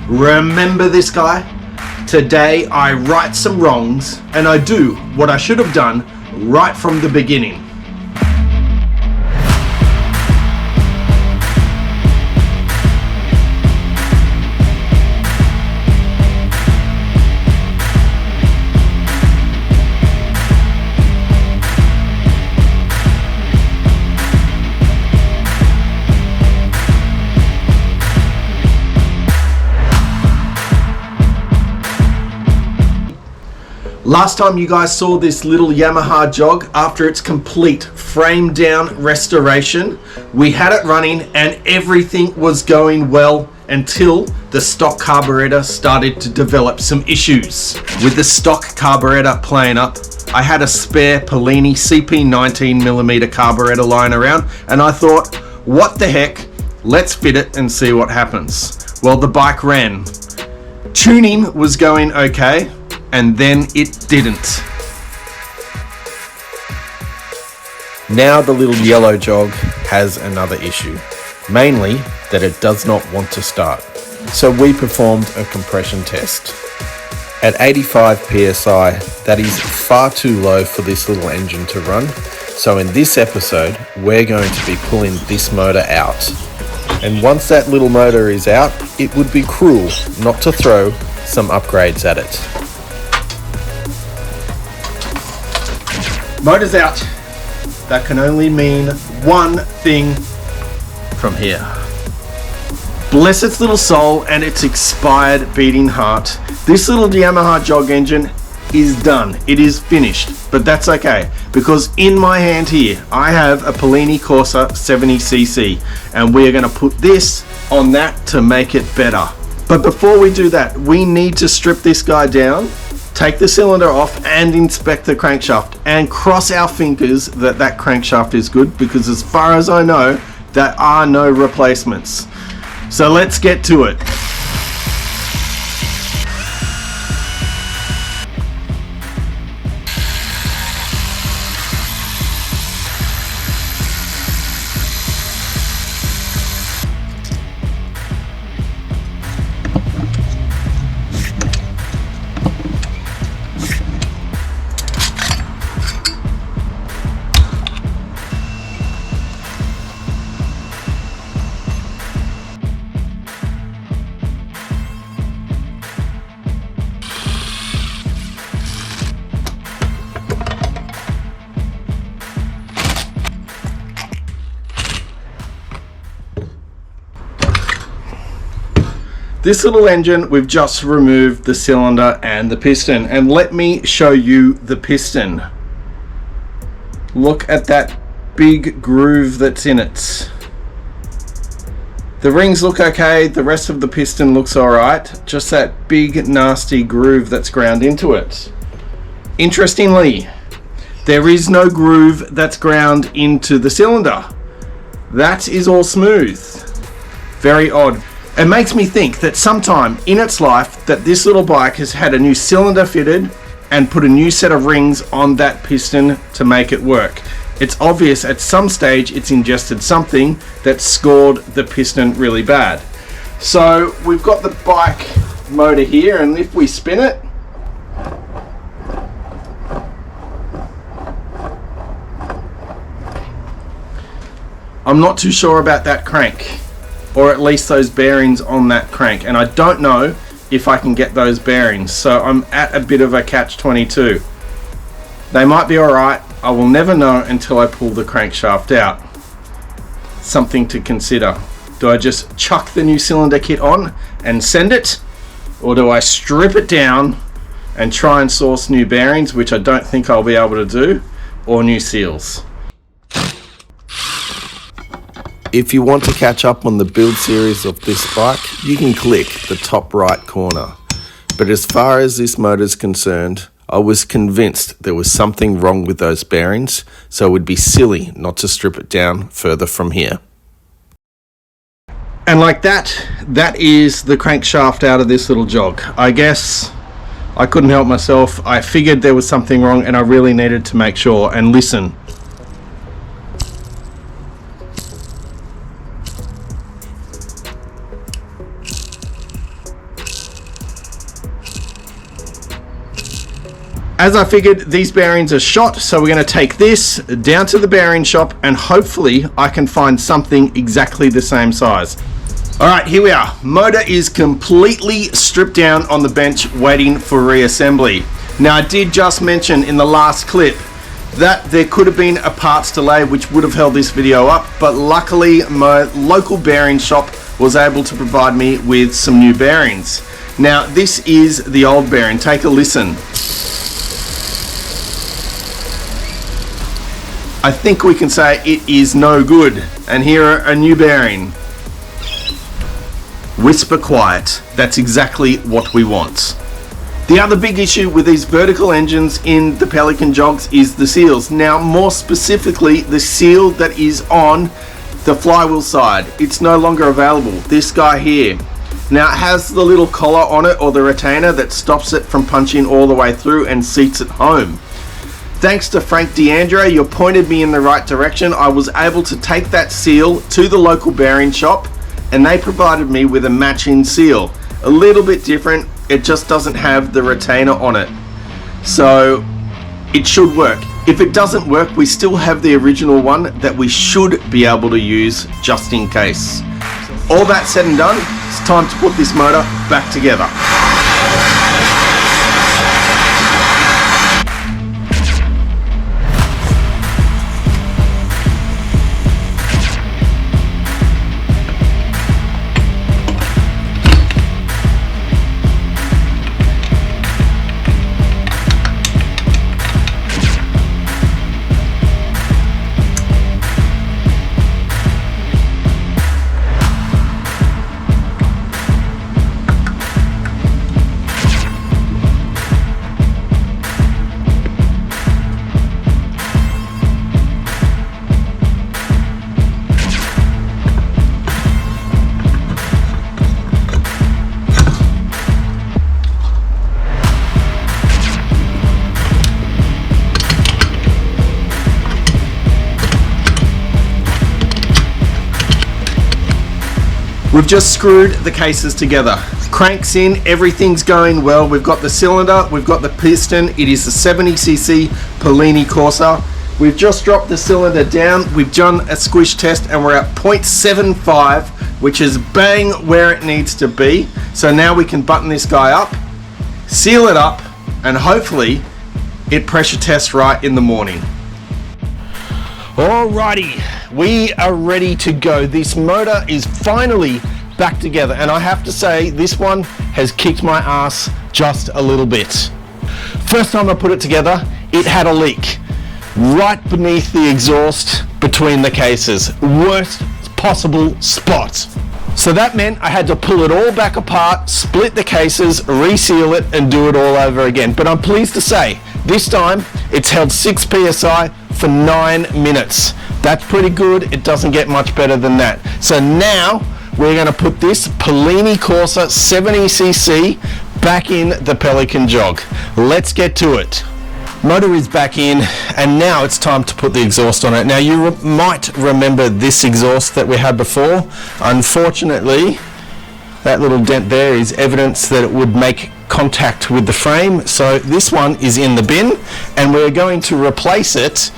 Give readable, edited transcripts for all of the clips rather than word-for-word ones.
Remember this guy? Today I right some wrongs and I do what I should have done right from the beginning. Last time you guys saw this little Yamaha jog, after its complete frame down restoration, we had it running and everything was going well until the stock carburetor started to develop some issues. With the stock carburetor playing up, I had a spare Pelican CP 19mm carburetor lying around and I thought, what the heck, let's fit it and see what happens. Well, the bike ran. Tuning was going okay, and then it didn't. Now the little yellow jog has another issue, mainly that it does not want to start. So we performed a compression test. At 85 psi, that is far too low for this little engine to run. So in this episode, we're going to be pulling this motor out. And once that little motor is out, it would be cruel not to throw some upgrades at it. Motor's out. That can only mean one thing from here. Bless its little soul and its expired beating heart. This little Yamaha jog engine is done. It is finished, but that's okay because in my hand here, I have a Pelican Corsa 70cc and we are going to put this on that to make it better. But before we do that, we need to strip this guy down, take the cylinder off and inspect the crankshaft and cross our fingers that that crankshaft is good because as far as I know, there are no replacements. So let's get to it. This little engine, we've just removed the cylinder and the piston, and let me show you the piston. Look at that big groove that's in it. The rings look okay, the rest of the piston looks alright, just that big nasty groove that's ground into it. Interestingly, there is no groove that's ground into the cylinder. That is all smooth. Very odd. It makes me think that sometime in its life that this little bike has had a new cylinder fitted and put a new set of rings on that piston to make it work. It's obvious at some stage it's ingested something that scored the piston really bad. So we've got the bike motor here, and if we spin it, I'm not too sure about that crank, or at least those bearings on that crank, and I don't know if I can get those bearings, so I'm at a bit of a catch-22. They might be alright, I will never know until I pull the crankshaft out. Something to consider. Do I just chuck the new cylinder kit on and send it, or do I strip it down and try and source new bearings, which I don't think I'll be able to do, or new seals? If you want to catch up on the build series of this bike, you can click the top right corner. But as far as this motor is concerned, I was convinced there was something wrong with those bearings, so it would be silly not to strip it down further from here. And like that, that is the crankshaft out of this little jog. I guess I couldn't help myself. I figured there was something wrong and I really needed to make sure and listen. As I figured, these bearings are shot, so we're going to take this down to the bearing shop and hopefully I can find something exactly the same size. Alright, here we are. Motor is completely stripped down on the bench waiting for reassembly. Now, I did just mention in the last clip that there could have been a parts delay which would have held this video up, but luckily my local bearing shop was able to provide me with some new bearings. Now, this is the old bearing. Take a listen. I think we can say it is no good. And here are a new bearing. Whisper quiet. That's exactly what we want. The other big issue with these vertical engines in the Pelican jogs is the seals. Now, more specifically, the seal that is on the flywheel side. It's no longer available. This guy here. Now, it has the little collar on it, or the retainer, that stops it from punching all the way through and seats it home. Thanks to Frank DeAndre, you pointed me in the right direction. I was able to take that seal to the local bearing shop and they provided me with a matching seal. A little bit different, it just doesn't have the retainer on it. So it should work. If it doesn't work, we still have the original one that we should be able to use just in case. All that said and done, it's time to put this motor back together. We've just screwed the cases together. Cranks in, everything's going well. We've got the cylinder, we've got the piston. It is the 70cc Pelican Corsa. We've just dropped the cylinder down. We've done a squish test and we're at 0.75, which is bang where it needs to be. So now we can button this guy up, seal it up, and hopefully it pressure tests right in the morning. Alrighty, we are ready to go. This motor is finally back together, and I have to say this one has kicked my ass just a little bit. First time I put it together, it had a leak right beneath the exhaust between the cases. Worst possible spot. So that meant I had to pull it all back apart, split the cases, reseal it, and do it all over again. But I'm pleased to say, this time it's held 6 psi for 9 minutes. That's pretty good. It doesn't get much better than that. So now we're going to put this Pelican Corsa 70cc back in the Pelican jog. Let's get to it. Motor is back in, and now it's time to put the exhaust on it. Now you might remember this exhaust that we had before. Unfortunately, that little dent there is evidence that it would make contact with the frame. So this one is in the bin, and we're going to replace it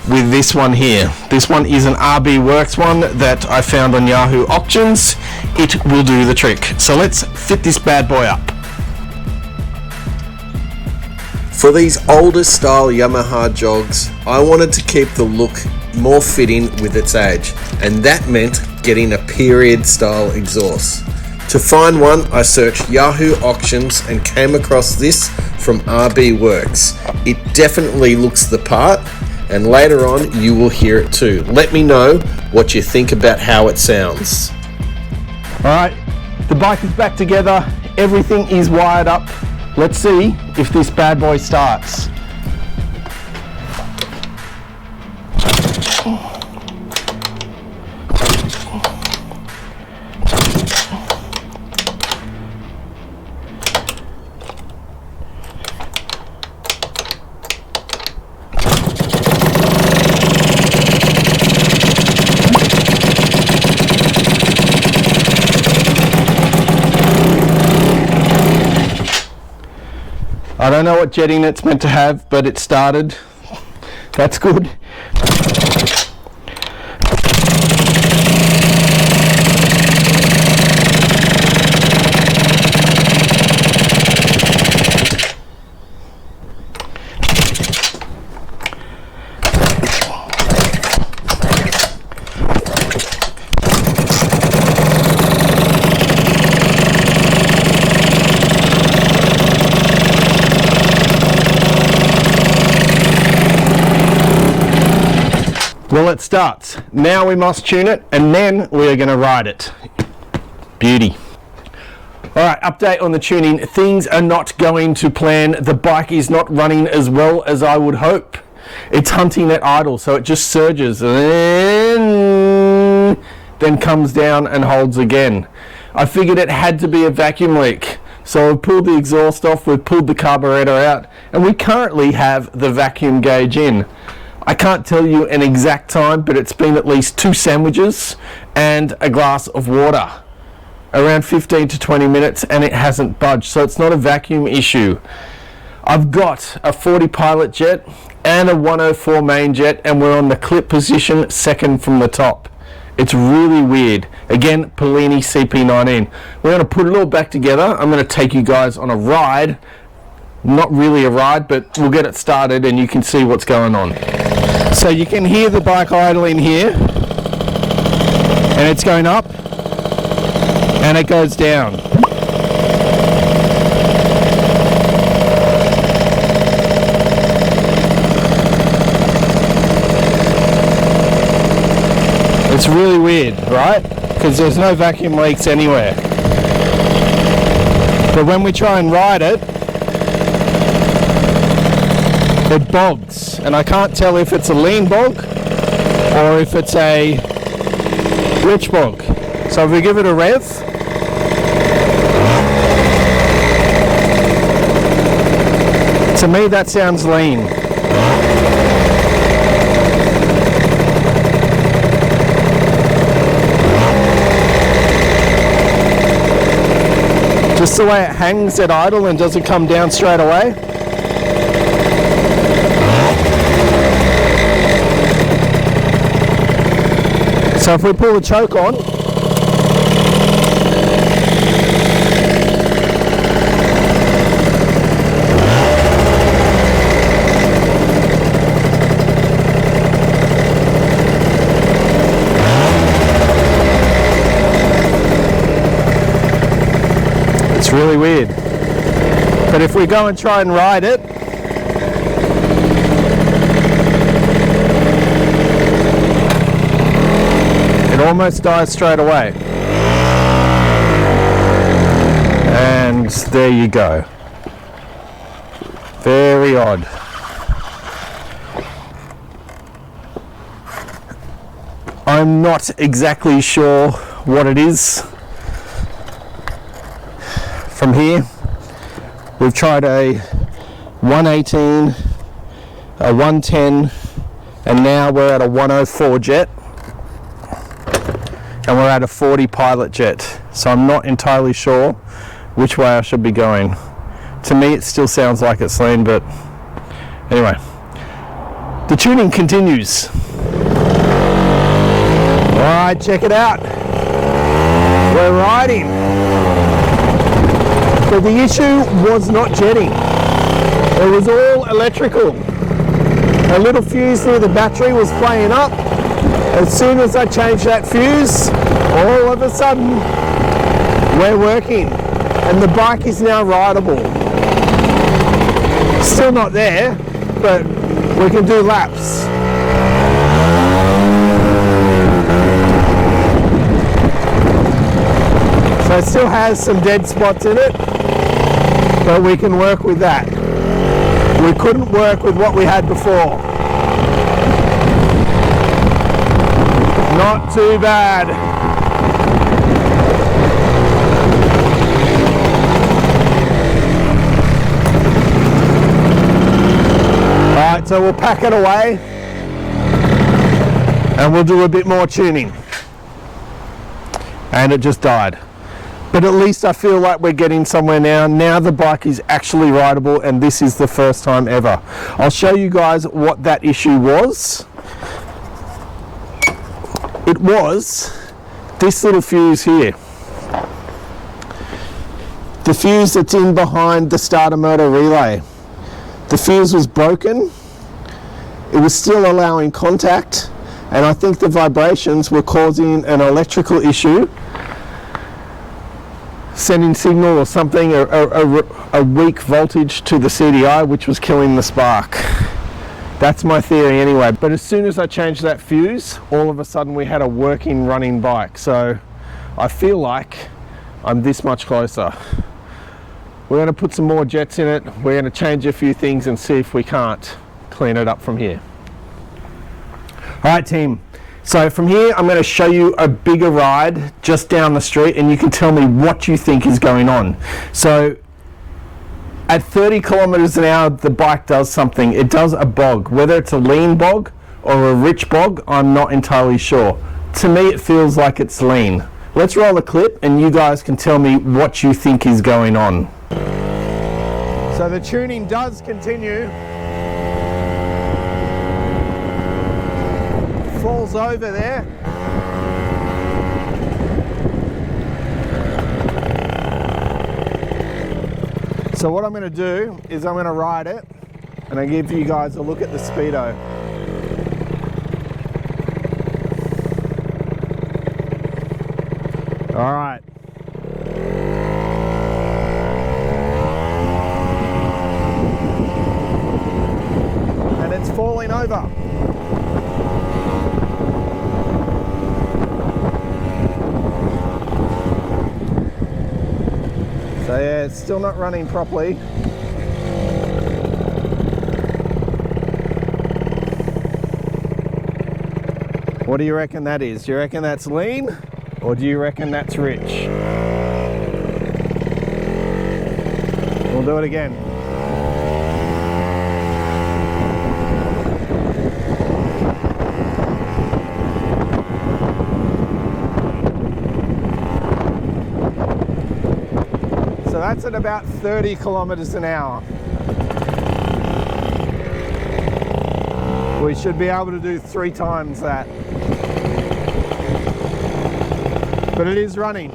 with this one here. This one is an RB Works one that I found on Yahoo Auctions. It will do the trick. So let's fit this bad boy up. For these older style Yamaha jogs, I wanted to keep the look more fitting with its age, and that meant getting a period style exhaust. To find one, I searched Yahoo Auctions and came across this from RB Works. It definitely looks the part, and later on you will hear it too. Let me know what you think about how it sounds. Alright, the bike is back together, everything is wired up. Let's see if this bad boy starts. I don't know what jetting it's meant to have, but it started. That's good. Well, it starts. Now we must tune it, and then we are going to ride it. Beauty. Alright, update on the tuning. Things are not going to plan. The bike is not running as well as I would hope. It's hunting at idle, so it just surges and then comes down and holds again. I figured it had to be a vacuum leak. So we've pulled the exhaust off, we've pulled the carburetor out, and we currently have the vacuum gauge in. I can't tell you an exact time, but it's been at least 2 sandwiches and a glass of water. Around 15 to 20 minutes, and it hasn't budged, so it's not a vacuum issue. I've got a 40 pilot jet and a 104 main jet, and we're on the clip position second from the top. It's really weird. Again, Pelican CP19. We're going to put it all back together. I'm going to take you guys on a ride. Not really a ride, but we'll get it started and you can see what's going on. So you can hear the bike idling here, and it's going up and it goes down. It's really weird, right? Because there's no vacuum leaks anywhere. But when we try and ride it, it bogs, and I can't tell if it's a lean bog or if it's a rich bog. So if we give it a rev, to me that sounds lean. Just the way it hangs at idle and doesn't come down straight away. So if we pull the choke on, it's really weird. But if we go and try and ride it, almost dies straight away. And there you go. Very odd. I'm not exactly sure what it is. From here, we've tried a 118, a 110, and now we're at a 104 jet. And we're at a 40 pilot jet, so I'm not entirely sure which way I should be going. To me it still sounds like it's lean, but anyway, the tuning continues. Alright, check it out. We're riding. So the issue was not jetting, it was all electrical. A little fuse through the battery was playing up. As soon as I changed that fuse, all of a sudden, we're working. And the bike is now rideable. Still not there, but we can do laps. So it still has some dead spots in it, but we can work with that. We couldn't work with what we had before. Not too bad. Alright, so we'll pack it away and we'll do a bit more tuning. And it just died. But at least I feel like we're getting somewhere now. Now the bike is actually rideable, and this is the first time ever. I'll show you guys what that issue was. It was this little fuse here. The fuse that's in behind the starter motor relay. The fuse was broken. It was still allowing contact, and I think the vibrations were causing an electrical issue, sending signal or something, a weak voltage to the CDI, which was killing the spark. That's my theory anyway. But as soon as I changed that fuse, all of a sudden we had a working, running bike. So I feel like I'm this much closer. We're going to put some more jets in it. We're going to change a few things and see if we can't clean it up from here. All right, team. So from here, I'm going to show you a bigger ride just down the street, and you can tell me what you think is going on. So at 30 kilometers an hour, the bike does something. It does a bog. Whether it's a lean bog or a rich bog, I'm not entirely sure. To me, it feels like it's lean. Let's roll a clip and you guys can tell me what you think is going on. So the tuning does continue. Falls over there. So what I'm going to do is I'm going to ride it and I give you guys a look at the speedo. All right. And it's falling over. So yeah, it's still not running properly. What do you reckon that is? Do you reckon that's lean, or do you reckon that's rich? We'll do it again. So that's at about 30 kilometers an hour. We should be able to do 3 times that. But it is running.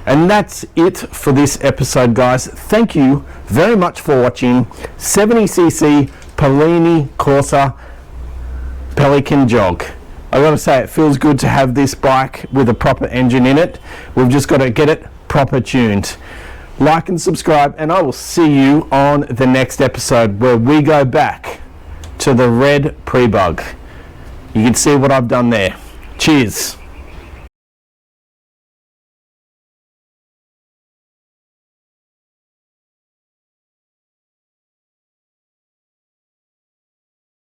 And that's it for this episode, guys. Thank you very much for watching. 70cc Polini Corsa Pelican Jog. I gotta say, it feels good to have this bike with a proper engine in it. We've just got to get it proper tuned. Like and subscribe, and I will see you on the next episode where we go back to the red pre-bug. You can see what I've done there. Cheers.